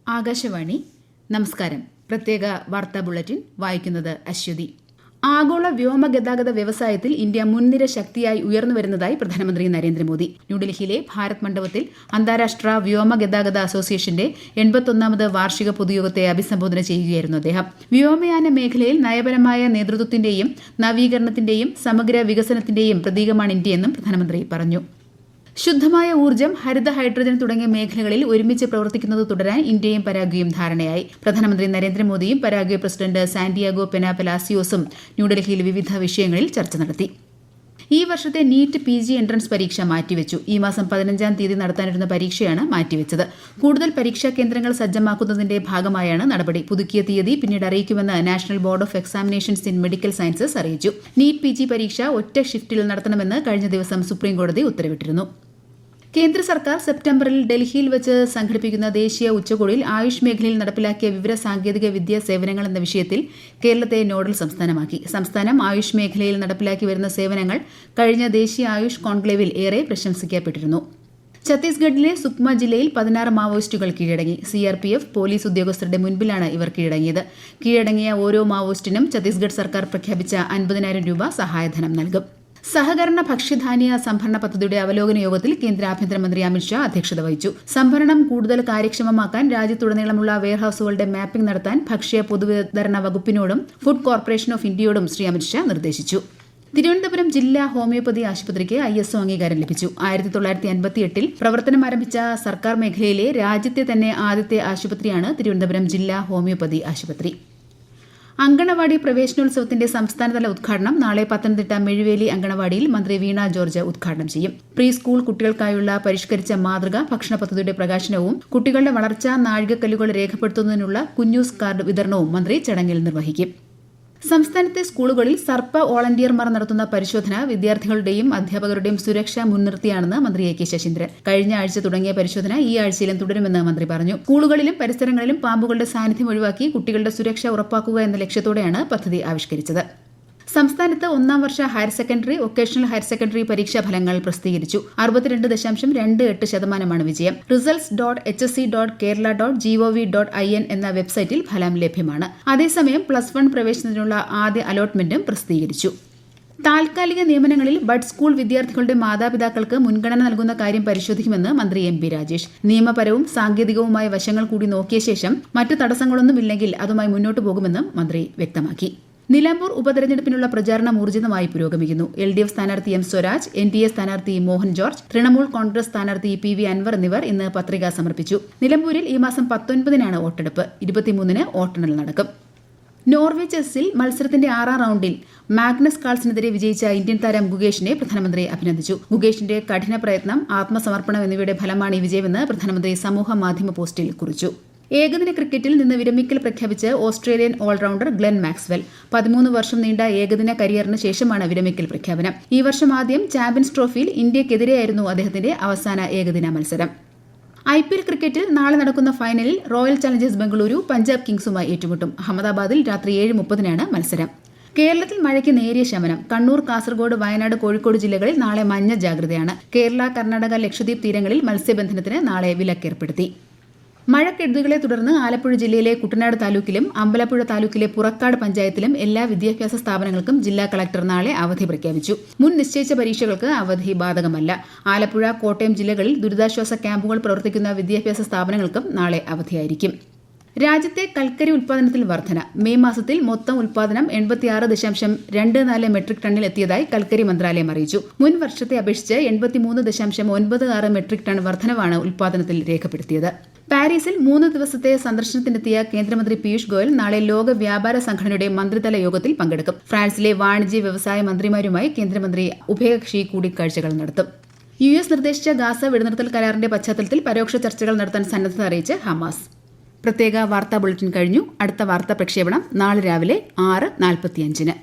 ആകാശവാണി നമസ്കാരം. പ്രത്യേക വാർത്താ ബുള്ളറ്റിൻ വായിക്കുന്നത് അശ്വതി. ആഗോള വ്യോമഗതാഗത വ്യവസായത്തിൽ ഇന്ത്യ മുൻനിര ശക്തിയായി ഉയർന്നുവരുന്നതായി പ്രധാനമന്ത്രി നരേന്ദ്രമോദി. ന്യൂഡൽഹിയിലെ ഭാരത് മണ്ഡപത്തിൽ അന്താരാഷ്ട്ര വ്യോമഗതാഗത അസോസിയേഷന്റെ 81ാമത് വാർഷിക പൊതുയോഗത്തെ അഭിസംബോധന ചെയ്യുകയായിരുന്നു അദ്ദേഹം. വ്യോമയാന മേഖലയിൽ നയപരമായ നേതൃത്വത്തിന്റെയും നവീകരണത്തിന്റെയും സമഗ്ര വികസനത്തിന്റെയും പ്രതീകമാണ് ഇന്ത്യയെന്നും പ്രധാനമന്ത്രി പറഞ്ഞു. ശുദ്ധമായ ഊർജ്ജം, ഹരിത ഹൈഡ്രജൻ തുടങ്ങിയ മേഖലകളിൽ ഒരുമിച്ച് പ്രവർത്തിക്കുന്നത് തുടരാൻ ഇന്ത്യയും പരാഗ്വേയും ധാരണയായി. പ്രധാനമന്ത്രി നരേന്ദ്രമോദിയും പരാഗ്വേ പ്രസിഡന്റ് സാന്റിയാഗോ പെന പെലാസിയോസും ന്യൂഡൽഹിയിൽ വിവിധ വിഷയങ്ങളിൽ ചർച്ച നടത്തി. ഈ വർഷത്തെ നീറ്റ് PG എൻട്രൻസ് പരീക്ഷ മാറ്റിവെച്ചു. ഈ മാസം 15-ാം തീയതി നടത്താനിരുന്ന പരീക്ഷയാണ് മാറ്റിവെച്ചത്. കൂടുതൽ പരീക്ഷാ കേന്ദ്രങ്ങൾ സജ്ജമാക്കുന്നതിന്റെ ഭാഗമായാണ് നടപടി. പുതുക്കിയ തീയതി പിന്നീട് അറിയിക്കുമെന്ന് national board of examinations in medical sciences അറിയിച്ചു. നീറ്റ് PG പരീക്ഷ ഒറ്റ ഷിഫ്റ്റിൽ നടത്തണമെന്ന് കഴിഞ്ഞ ദിവസം സുപ്രീംകോടതി ഉത്തരവിട്ടിരുന്നു. കേന്ദ്ര സർക്കാർ സെപ്റ്റംബറിൽ ഡൽഹിയിൽ വെച്ച് സംഘടിപ്പിക്കുന്ന ദേശീയ ഉച്ചകോടിയിൽ ആയുഷ് മേഖലയിൽ നടപ്പിലാക്കിയ വിവര സാങ്കേതിക വിദ്യാ സേവനങ്ങൾ എന്ന വിഷയത്തിൽ കേരളത്തെ നോഡൽ സംസ്ഥാനമാക്കി. സംസ്ഥാനം ആയുഷ് മേഖലയിൽ നടപ്പിലാക്കി വരുന്ന സേവനങ്ങൾ കഴിഞ്ഞ ദേശീയ ആയുഷ് കോൺക്ലേവിൽ ഏറെ പ്രശംസിക്കപ്പെട്ടിരുന്നു. ഛത്തീസ്ഗഡിലെ സുക്മ ജില്ലയിൽ 16 മാവോയിസ്റ്റുകൾ കീഴടങ്ങി. CRPF പോലീസ് ഉദ്യോഗസ്ഥരുടെ മുൻപിലാണ് ഇവർ കീഴടങ്ങിയത്. കീഴടങ്ങിയ ഓരോ മാവോയിസ്റ്റിനും ഛത്തീസ്ഗഡ് സർക്കാർ പ്രഖ്യാപിച്ച 50,000 രൂപ സഹായധനം നൽകും. സഹകരണ ഭക്ഷ്യധാന്യ സംഭരണ പദ്ധതിയുടെ അവലോകന യോഗത്തിൽ കേന്ദ്ര ആഭ്യന്തരമന്ത്രി അമിത്ഷാ അധ്യക്ഷത വഹിച്ചു. സംഭരണം കൂടുതൽ കാര്യക്ഷമമാക്കാൻ രാജ്യത്തുടനീളമുള്ള വെയർഹൌസുകളുടെ മാപ്പിംഗ് നടത്താൻ ഭക്ഷ്യ പൊതുവിതരണ വകുപ്പിനോടും ഫുഡ് കോർപ്പറേഷൻ ഓഫ് ഇന്ത്യയോടും ശ്രീ അമിത്ഷാ നിർദ്ദേശിച്ചു. തിരുവനന്തപുരം ജില്ലാ ഹോമിയോപ്പതി ആശുപത്രിക്ക് ISO അംഗീകാരം ലഭിച്ചു. 1958-ൽ പ്രവർത്തനം ആരംഭിച്ച സർക്കാർ മേഖലയിലെ രാജ്യത്തെ തന്നെ ആദ്യത്തെ ആശുപത്രിയാണ് തിരുവനന്തപുരം ജില്ലാ ഹോമിയോപ്പതി ആശുപത്രി. അങ്കണവാടി പ്രവേശനോത്സവത്തിന്റെ സംസ്ഥാനതല ഉദ്ഘാടനം നാളെ പത്തനംതിട്ട മെഴുവേലി അങ്കണവാടിയിൽ മന്ത്രി വീണ ജോർജ് ഉദ്ഘാടനം ചെയ്യും. പ്രീ സ്കൂൾ കുട്ടികൾക്കായുള്ള പരിഷ്കരിച്ച മാതൃക ഭക്ഷണ പദ്ധതിയുടെ പ്രകാശനവും കുട്ടികളുടെ വളർച്ചാ നാഴികക്കല്ലുകൾ രേഖപ്പെടുത്തുന്നതിനുള്ള കുഞ്ഞൂസ് കാർഡ് വിതരണവും മന്ത്രി ചടങ്ങിൽ നിർവഹിക്കും. സംസ്ഥാനത്തെ സ്കൂളുകളിൽ സർപ്പ വോളണ്ടിയർമാർ നടത്തുന്ന പരിശോധന വിദ്യാർത്ഥികളുടെയും അധ്യാപകരുടെയും സുരക്ഷ മുൻനിർത്തിയാണെന്ന് മന്ത്രി AK ശശീന്ദ്രൻ. കഴിഞ്ഞ ആഴ്ച തുടങ്ങിയ പരിശോധന ഈ ആഴ്ചയിലും തുടരുമെന്ന് മന്ത്രി പറഞ്ഞു. സ്കൂളുകളിലും പരിസരങ്ങളിലും പാമ്പുകളുടെ സാന്നിധ്യം ഒഴിവാക്കി കുട്ടികളുടെ സുരക്ഷ ഉറപ്പാക്കുക എന്ന ലക്ഷ്യത്തോടെയാണ് പദ്ധതി ആവിഷ്കരിച്ചത്. സംസ്ഥാനത്ത് 1ാം വർഷ higher secondary, vocational higher secondary പരീക്ഷാ ഫലങ്ങൾ പ്രസിദ്ധീകരിച്ചു. 62.28% വിജയം. results.hsc.kerala.gov.in എന്ന വെബ്സൈറ്റിൽ ഫലം ലഭ്യമാണ്. അതേസമയം +1 പ്രവേശനത്തിനുള്ള ആദ്യ അലോട്ട്മെന്റും പ്രസിദ്ധീകരിച്ചു. താൽക്കാലിക നിയമനങ്ങളിൽ ബഡ് സ്കൂൾ വിദ്യാർത്ഥികളുടെ മാതാപിതാക്കൾക്ക് മുൻഗണന നൽകുന്ന കാര്യം പരിശോധിക്കുമെന്ന് മന്ത്രി MP രാജേഷ്. നിയമപരവും സാങ്കേതികവുമായ വശങ്ങൾ കൂടി നോക്കിയ ശേഷം മറ്റു തടസ്സങ്ങളൊന്നുമില്ലെങ്കിൽ അതുമായി മുന്നോട്ടു പോകുമെന്നും മന്ത്രി വ്യക്തമാക്കി. നിലമ്പൂർ ഉപതെരഞ്ഞെടുപ്പിനുള്ള പ്രചാരണം ഊർജിതമായി പുരോഗമിക്കുന്നു. LDF സ്ഥാനാർത്ഥി M സ്വരാജ്, NDA സ്ഥാനാർത്ഥി മോഹൻ ജോർജ്, തൃണമൂൽ കോൺഗ്രസ് സ്ഥാനാർത്ഥി PV അൻവർ എന്നിവർ ഇന്ന് പത്രിക സമർപ്പിച്ചു. നിലമ്പൂരിൽ ഈ മാസം 19-നാണ് വോട്ടെടുപ്പ്. 23-ന് വോട്ടെണ്ണൽ നടക്കും. നോർവേ ചെസ്സിൽ മത്സരത്തിന്റെ 6ാം റൌണ്ടിൽ മാഗ്നസ് കാൾസിനെതിരെ വിജയിച്ച ഇന്ത്യൻ താരം ഗുകേഷിനെ പ്രധാനമന്ത്രി അഭിനന്ദിച്ചു. ഗുകേഷിന്റെ കഠിന പ്രയത്നം, ആത്മസമർപ്പണം എന്നിവയുടെ ഫലമാണ് ഈ വിജയമെന്ന് പ്രധാനമന്ത്രി സമൂഹ മാധ്യമ പോസ്റ്റിൽ കുറിച്ചു. ഏകദിന ക്രിക്കറ്റിൽ നിന്ന് വിരമിക്കൽ പ്രഖ്യാപിച്ച് ഓസ്ട്രേലിയൻ ഓൾറൌണ്ടർ ഗ്ലെൻ മാക്സ്വെൽ. 13 വർഷം നീണ്ട ഏകദിന കരിയറിന് ശേഷമാണ് വിരമിക്കൽ പ്രഖ്യാപനം. ഈ വർഷം ആദ്യം ചാമ്പ്യൻസ് ട്രോഫിയിൽ ഇന്ത്യക്കെതിരെയായിരുന്നു അദ്ദേഹത്തിന്റെ അവസാന ഏകദിന മത്സരം. IPL ക്രിക്കറ്റിൽ നാളെ നടക്കുന്ന ഫൈനലിൽ റോയൽ ചലഞ്ചേഴ്സ് ബംഗളൂരു പഞ്ചാബ് കിങ്സുമായി ഏറ്റുമുട്ടും. അഹമ്മദാബാദിൽ രാത്രി 7:30-നാണ് മത്സരം. കേരളത്തിൽ മഴയ്ക്ക് നേരിയ ശമനം. കണ്ണൂർ, കാസർഗോഡ്, വയനാട്, കോഴിക്കോട് ജില്ലകളിൽ നാളെ മഞ്ഞ ജാഗ്രതയാണ്. കേരള, കർണാടക, ലക്ഷദ്വീപ് തീരങ്ങളിൽ മത്സ്യബന്ധനത്തിന് നാളെ വിലക്കേർപ്പെടുത്തി. മഴക്കെടുതികളെ തുടർന്ന് ആലപ്പുഴ ജില്ലയിലെ കുട്ടനാട് താലൂക്കിലും അമ്പലപ്പുഴ താലൂക്കിലെ പുറക്കാട് പഞ്ചായത്തിലും എല്ലാ വിദ്യാഭ്യാസ സ്ഥാപനങ്ങൾക്കും ജില്ലാ കളക്ടർ നാളെ അവധി പ്രഖ്യാപിച്ചു. മുൻ നിശ്ചയിച്ച പരീക്ഷകൾക്ക് അവധി ബാധകമല്ല. ആലപ്പുഴ, കോട്ടയം ജില്ലകളിൽ ദുരിതാശ്വാസ ക്യാമ്പുകൾ പ്രവർത്തിക്കുന്ന വിദ്യാഭ്യാസ സ്ഥാപനങ്ങൾക്കും നാളെ അവധിയായിരിക്കും. രാജ്യത്തെ കൽക്കരി ഉൽപ്പാദനത്തിൽ വർധന. മെയ് മാസത്തിൽ മൊത്തം ഉൽപ്പാദനം 86.24 മെട്രിക് ടണ്ണിൽ എത്തിയതായി കൽക്കരി മന്ത്രാലയം അറിയിച്ചു. മുൻ വർഷത്തെ അപേക്ഷിച്ച് 83.96 മെട്രിക് ടൺ വർധനവാണ് ഉൽപ്പാദനത്തിൽ രേഖപ്പെടുത്തിയത്. പാരീസിൽ 3 ദിവസത്തെ സന്ദർശനത്തിനെത്തിയ കേന്ദ്രമന്ത്രി പീയൂഷ് ഗോയൽ നാളെ ലോക വ്യാപാര സംഘടനയുടെ മന്ത്രിതല യോഗത്തിൽ പങ്കെടുക്കും. ഫ്രാൻസിലെ വാണിജ്യ വ്യവസായ മന്ത്രിമാരുമായി കേന്ദ്രമന്ത്രി ഉഭയകക്ഷി കൂടിക്കാഴ്ചകൾ നടത്തും. US നിർദ്ദേശിച്ച ഗാസ വെടിനിർത്തൽ കരാറിന്റെ പശ്ചാത്തലത്തിൽ പരോക്ഷ ചർച്ചകൾ നടത്താൻ സന്നദ്ധത അറിയിച്ച് ഹമാസ്. പ്രത്യേക വാർത്താ ബുള്ളറ്റിൻ കഴിഞ്ഞു. അടുത്ത വാർത്താ പ്രക്ഷേപണം നാളെ രാവിലെ 6:45-ന്.